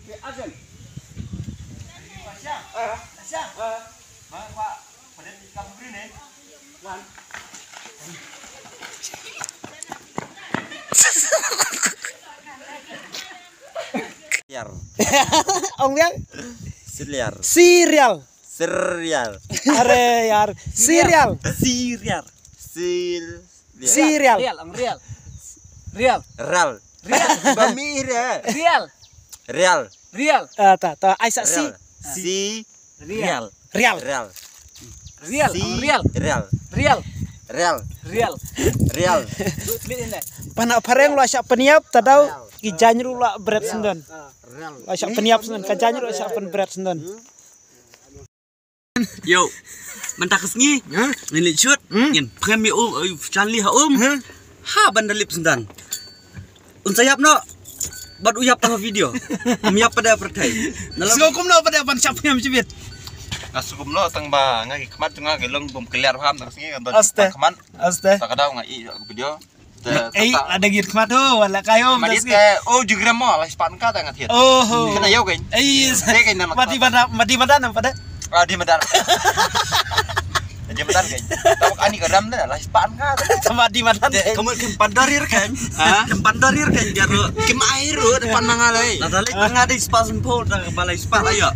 3 action. Asyam. Asyam. Mang Pak, pada kamu beri ni. One. Ông biết Serial. serial. Serial. Are यार serial. Serial. Serial. Real, ang real. Real. Real. Real. Bamira. Real. Real. Real. Ta Aisyah si Si. Real. real. Real. Real. Si. Ang real. Real. Real. Real. Real. Real. Split in there. Pana pareng lo asyak peniap tadau ki janjru la berat sendon. Real. Lo asyak peniap sendon ka janjru asyak pen berat sendon. Yo, mentakes ngi, ini shoot, ngin premi Chanli ha ha bandalip sendan. Unsayap no, bad uyap tah video, uyap pada pertai. Sekokum lo pada pan siap yang cibit. Ngasukum lo tang ba ngagi kemat tengah gelong bom keliar paham tak sini kan Aste. kemat Aste. tak kadau ngai video. Ada gitu kemado wala kayo Madit ke oh juga mo lah span ka tak ngatir. Oh. Kena yau kan. Saya kan nama. Mati pada pada. Ah di medan. Di medan kan. Tahu ani kadam dah lah span ka. Sama di mana? Kamu kempadorir kan? Kempadorir kan jaro kem air depan mangalai. Nadali tengah di spasen pol dah balai spa ayo.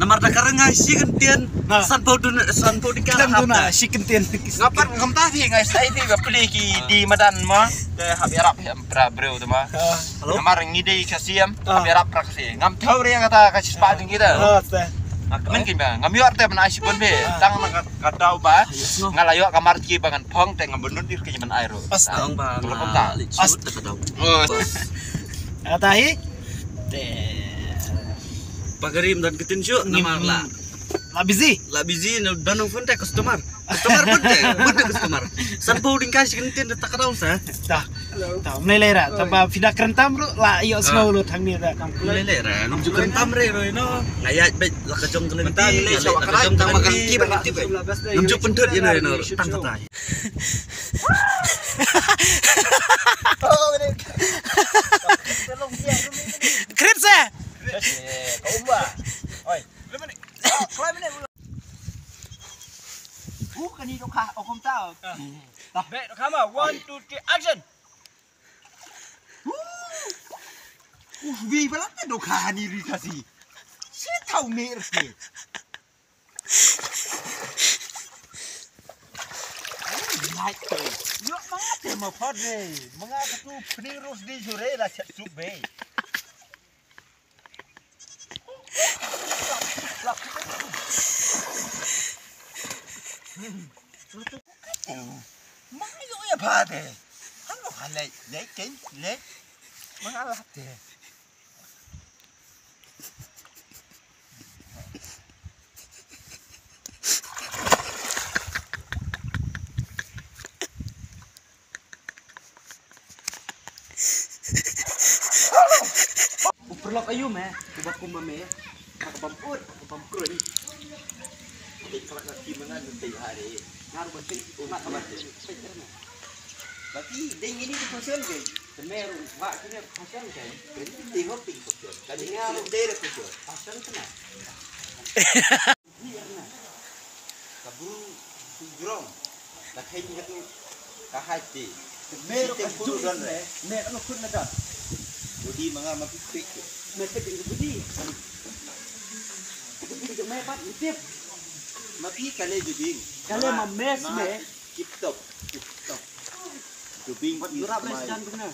Namar dah karengai si kentian sanpo di Kadang tu kalah. na si kentian. Ngapan ngam tah thi ngai sai thi beli ki di medan mo. Ke hab Arab ya pra bro tu mah. Namar ngide kasiam hab Arab pra kasi. Ngam thau re kata kasi spa ding kita. Aste. Mungkin ba ngam yo arte mana asip pun be. Tang kadau ba ngalayo kamar ki bangan pong teng ngabunun dir ke jaman air. Astang bang. Belum tak. Shoot dah kadau. Oh. Atahi. Pagarim dan ketin shoot namar lah. La busy. La busy dan phone teh customer. Customer pun teh, betul customer. Sanpo ding kasih kentin tak kadau sa. Dah. Tahu mulai lah. Tambah fidak kerentam bro. La iyo semua lu tang ni dah. Lele ra, nung jukan tamre ro ino. Ngayat bet la kajong kelenti, Lele sawa karai tang makan ki bangan ti. Nung juk pentut ino ino tang katai. Keren sah. Kau ba? Oi. Kelam ni. Bukan ni dok kah okom tahu. Back to camera. 1, 2, 3 action. Vì balak dok kah ni ri kasi. Si tahu mer ke. Like tu. Yo mangate mo padre. Mangate tu penirus di sore lah cuk be. Mayo ya pade. Halo hale, lekin, lek. Mangalat deh. Perlok ayu meh, coba kumba meh. Akapamput ni. Di kelak kaki mangan nanti hari. Ngaruh penting umat kabar. Tapi ding ini pasal ke? Temer wak kini pasal kan. Tengok pasal. Kali ngaruh dere pasal. Pasal kena. Kabur sugrom. Lakai ni tu kahati. Meru tempur dan re. Mer anu kun na dah. Budi mangan mati pik. Mer tek budi. Budi mer pat tip. Mati kali jubing. Kale mames me. Kip top. Jubing Buat gerak boleh sedan kena.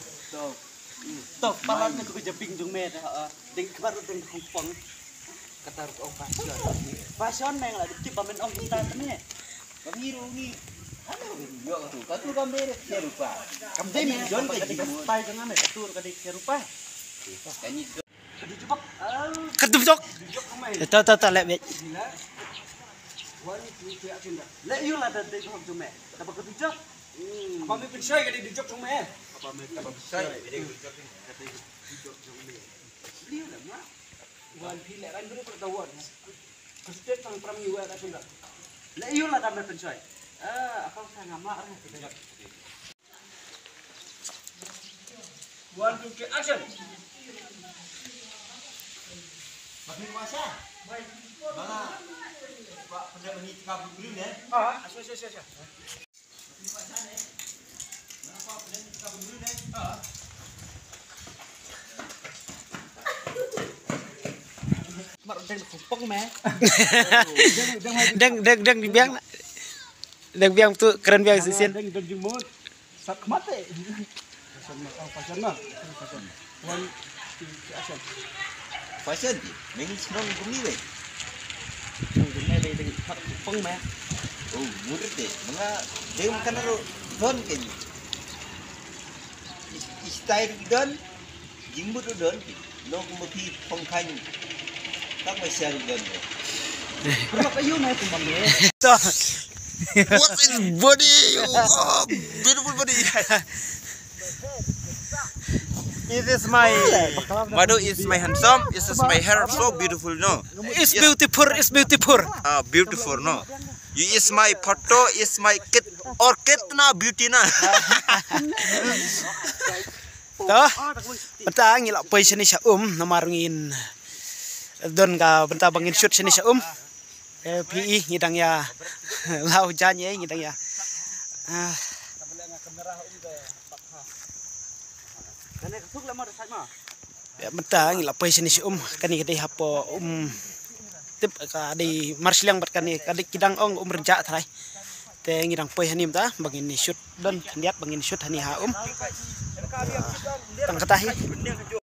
Tok palan ni tu jeping jung me dah. Ding kebar ding Hongkong. Kata orang pasal. Pasal neng lah dicip pamen ong kita ni. Kabiru ni. Halo yo tu. Katu gambar serupa. Kamdai me jon ke jimu. Pai jangan me katur ka dik serupa. Kani Dijebak. Ketup jok. Tak lek bet. Lek you lah dah dik hok jume. Dapat ketujak. Apa mi pensai kadi dijok cuma eh. saya. Liu lah mak. Wan pilek ran dulu pertawan. Kestet tang pram yu ka sunda. Lek you lah dapat pensai. Apa saya ngamak lah. 1, 2, 3 action. Makin kuasa. Mana? Pak pada menit kabur dulu ya. Asya. Mar deng kupang meh. Deng di biang. Deng biang tu keren biang sisin. Deng jemut. Sat mate. Pasal mah. Wan asal. Fashion di. Mengi senang bumi weh. Deng deng kupang meh. Oh, murid deh. Mga dia makan ro don ke. Style don. Jimbut don. Lo kumpi pengkain. Tak masih ada don. Kenapa you meh tumbang ni? What is body? Oh, beautiful body. It is my Madu is my handsome. This is my hair so beautiful, no? It's beautiful, it's beautiful. Beautiful, no? You is my photo, is my kid or kid na beauty na. Toh. Benta ngilak poi sini sa namarungin. Don ka benta bangin shoot sini sa PI ngidang ya. Lau janye ngidang ya. Ya benta ngilak poi sini sa kani kadai hapo tip ka di marsliang bat kani kadik kidang ong rejak trai. Te ngidang poi hanim ta bangin shoot don kandiat bangin shoot hani ha tang katahi